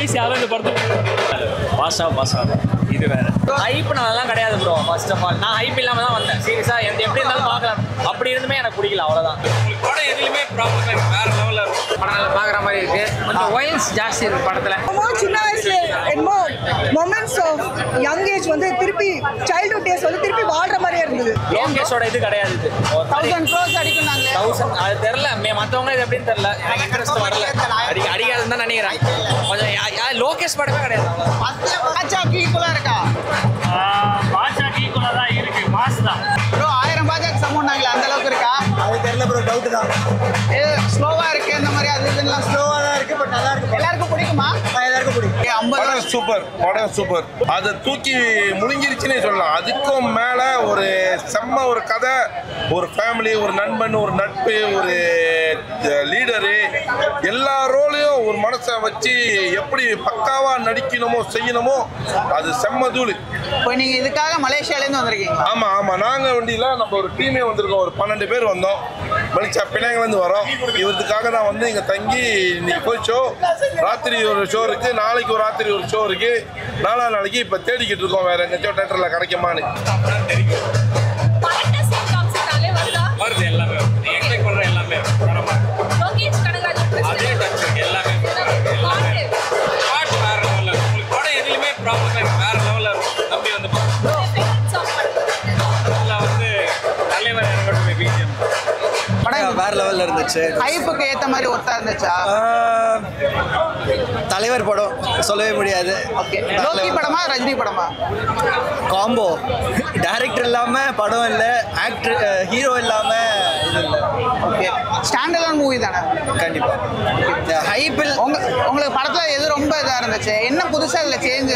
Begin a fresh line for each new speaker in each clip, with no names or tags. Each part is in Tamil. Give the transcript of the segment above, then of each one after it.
வயசு யாரும் இந்த படத்தை பாஷா இது வேற ஹைப் நல்லா கிடையாது ப்ரோ. ஃபர்ஸ்ட் ஆஃப் ஆல் நான் ஹைப் இல்லாம தான் வந்தேன். சீரியஸா எப்படி இருந்தாலும் பார்க்கலாம். அப்படி இருந்துமே எனக்கு பிடிக்கல, அவ்வளோதான். படம் எதுலையுமே ப்ராப்ளம் இல்லை, வேற லெவலில் இருக்கும். படம் நல்லா பார்க்குற மாதிரி இருக்கு. கொஞ்சம் வயலன்ஸ் ஜாஸ்தி இருக்கு படத்தில்.
சின்ன வயசுல என்னமோ மொமெண்ட்ஸ் ஆஃப் யங் ஏஜ் வந்து திருப்பி சைல்ட்ஹுட் டேஸ் வந்து திருப்பி வாழ்ற மாதிரியே இருந்தது.
லோகேஷோட இது கிடையாது. இது
1000 crores அடிக்குனாங்க.
1000 அது தெரியல. மற்றவங்க இது எப்படின்னு தெரியல. எனக்கு இன்ட்ரெஸ்ட் வரல. அடிக்காதுன்னு தான் நினைக்கிறேன். கொஞ்சம் லோகேஷ் படமே கிடையாது.
பாஜாக்கு ஈக்குவலா இருக்கா?
பாஜாக்கு ஈக்குவலா தான் இருக்கு. மாஸ் தான்
ப்ரோ. 1000 பாஜாக்கு சமம்னாங்களே, அந்த அளவுக்கு இருக்கா?
அது தெரியல ப்ரோ, டவுட் தான்.
ஸ்லோவா இருக்கு இந்த மாதிரி, அது இதெல்லாம்
ஸ்லோவா தான் இருக்கு, பட் நல்லா இருக்கு.
எல்லாருக்கும் பிடிக்குமா?
எல்லாருக்கும் பிடிக்கும்.
50
சூப்பர் படம், சூப்பர். அதை தூக்கி முழுங்கிருச்சுன்னே சொல்லலாம். அதுக்கும் மேல ஒரு செம்ம ஒரு கதை, ஒரு ஃபேமிலி, ஒரு நண்பன், ஒரு நட்பு, ஒரு லீடரு, எல்லா ரோலையும் ஒரு மனசை வச்சு எப்படி பக்காவா நடிக்கணுமோ செய்யணுமோ அது செம்ம தூள்.
இப்போ நீங்க இதுக்காக மலேசியாலேருந்து வந்திருக்கீங்களா?
ஆமா ஆமா, நாங்க வண்டியில நம்ம ஒரு டீமே வந்திருக்கோம். ஒரு 12 பேர் வந்தோம். மலேசியா பிள்ளைங்கலேருந்து வரோம். இவருக்காக தான் வந்து இங்க தங்கி இன்னைக்கு போய் ஷோ, ராத்திரி ஒரு ஷோ இருக்கு, நாளைக்கு ஒரு ராத்திரி ஒரு ஷோ இருக்கு, 4ஆம் நாளைக்கு இப்ப தேடிக்கிட்டு இருக்கோம் வேற எங்கேயோ தேட்டர்ல கிடைக்குமான்னு.
வருது எல்லாமே. எக்ஸ்பெக்ட் பண்ற எல்லாமே எல்லாமே பாட்டு வேற லெவலில். உங்களுக்கு படம் எதுலையுமே ப்ராப்ளம் இல்லை, வேற லெவலில் இருக்கும். நம்பி வந்து வந்து தலைவர் இறங்கட்டும். பிஜிஎம்
படம் வேற லெவல்ல இருந்துச்சு.
ஹைப்புக்கு ஏத்த மாதிரி ஒர்த்தா இருந்துச்சா?
தலைவர் படம் சொல்லவே முடியாது.
லோக்கி படமா ரஜினி படமா?
காம்போ. டைரக்டர் இல்லாம படம் இல்லை, ஆக்டர் ஹீரோ இல்லாம இது இல்லை.
ஓகே, ஸ்டாண்ட் அலோன் மூவி தானே?
கண்டிப்பா. ஹைப்பில்
உங்களுக்கு படத்துல எது ரொம்ப இதா இருந்துச்சு? என்ன புதுசா இதுல சேஞ்ச்?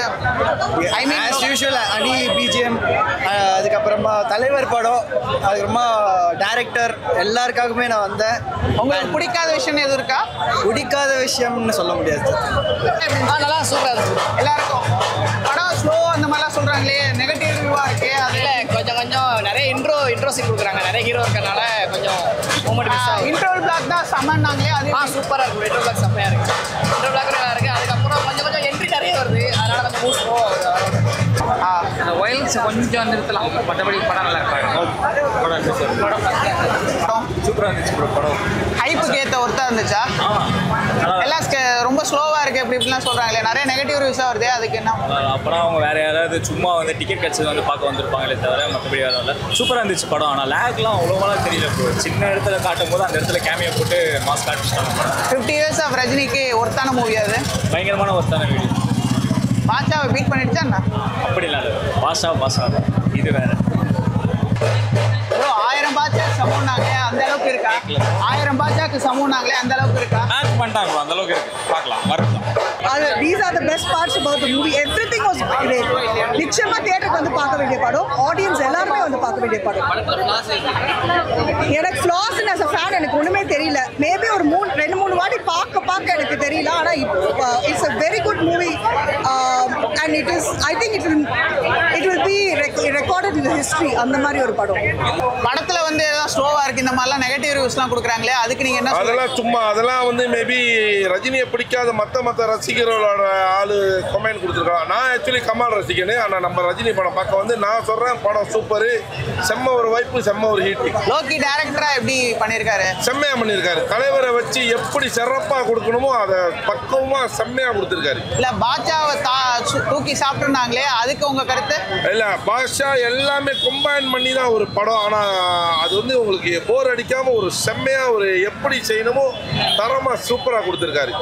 ஐ மீன்
ஆஸ் யூஷுவல் அடி பிஜிஎம், அதுக்கப்புறமா தலைவர் படம், அதுக்கப்புறமா டைரக்டர், எல்லாருக்காகவுமே நான் வந்தேன்.
உங்களுக்கு பிடிக்காத விஷயம் எதுவும் இருக்கா?
பிடிக்காத விஷயம்னு சொல்ல முடியாது.
நல்லா சூப்பரா இருக்கு. எல்லாருக்கும் படம் ஸ்லோ அந்த மாதிரிலாம் சொல்றாங்களே, நெகட்டிவ் ரிவ்யூவா இருக்கு. அதுல
கொஞ்சம் நிறைய இன்ட்ரோ சீன் கொடுக்குறாங்க. நிறைய ஹீரோ இருக்கறனால கொஞ்சம் மூமெண்ட் மிஸ் ஆகும்.
இன்ட்ரோல் பிளாக் தான் சமன்னாங்களே, அது
சூப்பராக இருக்கும். இன்ட்ரோ பிளாக் செம்மையாக இருக்குது. இன்ட்ரோ பிளாக் நல்லா இருக்குது. அதுக்கப்புறம் கொஞ்சம் என்ட்ரி நிறைய வருது, அதனால கொஞ்சம் மூவ் ஸ்லோ ஆகுது.
அந்த வயலன்ஸ் கொஞ்சம் நிறுத்தலாம். மற்றபடி படம் நல்லா இருக்காங்க.
படம்
சூப்பராக இருந்துச்சு ப்ரோ. படம்
ஹைப்புக்கு ஏற்ற ஒர்த்தா இருந்துச்சா? எல்லாம் ரொம்ப ஸ்லோவா இருக்கு இப்படி இப்படிலாம் சொல்றாங்களே, நிறைய நெகட்டிவ் ரிவ்யூஸா வருது. அதுக்கு என்ன?
அப்புறம் அவங்க வேற யாராவது சும்மா வந்து டிக்கெட் கிடச்சது வந்து பார்க்க வந்திருப்பாங்களே தவிர மற்றபடி வேற இல்லை. சூப்பராக இருந்துச்சு படம். ஆனால் லேக்லாம் அவ்வளோவா தெரியல ப்ரோ. சின்ன இடத்துல காட்டும் போது அந்த இடத்துல கேமியா போட்டு மாஸ் காட்டிச்சிட்டாங்க.
50 years ஆஃப் ரஜினிக்கு ஒர்த்தான மூவி அது.
பயங்கரமான ஒருத்தான வீடியோ.
பாட்சாவை பீட் பண்ணிடுச்சா என்ன?
அப்படிலாம் இல்லை. பாஷா இது வேற.
ப்ரோ 1000 பாட்சாக்கு சமம்னாங்களே, அந்த அளவுக்கு இருக்கா? 1000 பாட்சாக்கு சமம்னாங்களே, அந்த அளவுக்கு இருக்கா?
மேட்ச் பண்ணிட்டாங்க ப்ரோ, அந்த அளவுக்கு இருக்கு. பார்க்கலாம், வரலாம்.
These are the best parts about the movie. Everything was great. நிச்சயமா தியேட்டருக்கு வந்து பார்க்க வேண்டிய படம். ஆடியன்ஸ் எல்லாருமே வந்து பார்க்க வேண்டிய படம். எனக்கு ஃப்ளாஸ் as a fan எனக்கு ஒண்ணுமே தெரியல. மேபி ஒரு 2-3 வாட்டி பார்க்க எனக்கு தெரியல. ஆனா it's a very good movie and it is, I think it will be recorded in the history. அந்த மாதிரி ஒரு படம். படத்துல வந்து ஏதாவது ஸ்லோவா இருக்கு இந்த மாதிரிலாம் நெகட்டிவ் ரிவ்யூஸ்லாம் கொடுக்குறாங்களே, அதுக்கு நீங்க என்ன?
அதெல்லாம் சும்மா, அதெல்லாம் வந்து மேபி ரஜினியை பிடிக்காத மற்ற ரசிகர்களோட ஆளு கமெண்ட் கொடுத்துருக்காங்க. நான் ஆக்சுவலி கமல் ரசிகனு. ஆனால் நம்ம ரஜினி படம் பார்க்க வந்து நான் சொல்கிறேன் படம் சூப்பரு, செம்ம ஒரு வாய்ப்பு, செம்ம ஒரு ஹீட்.
லோக்கி டைரக்டரா எப்படி பண்ணியிருக்காரு?
செம்மையாக பண்ணியிருக்காரு. தலைவரை வச்சு எப்படி சிறப்பாக கொடுக்கணுமோ அதை பக்குவமாக செம்மையாக கொடுத்துருக்காரு.
இல்லை பாட்சாவை தூக்கி சாப்பிட்டுருந்தாங்களே, அதுக்கு உங்கள் கருத்து?
இல்லை, பாஷா எல்லாமே கம்பைன் பண்ணி தான் ஒரு படம். ஆனால் அது வந்து உங்களுக்கு போர் அடிக்காமல் ஒரு செம்மையாக ஒரு எப்படி செய்யணுமோ தரமாக சூப்பராக கொடுத்துருக்காரு.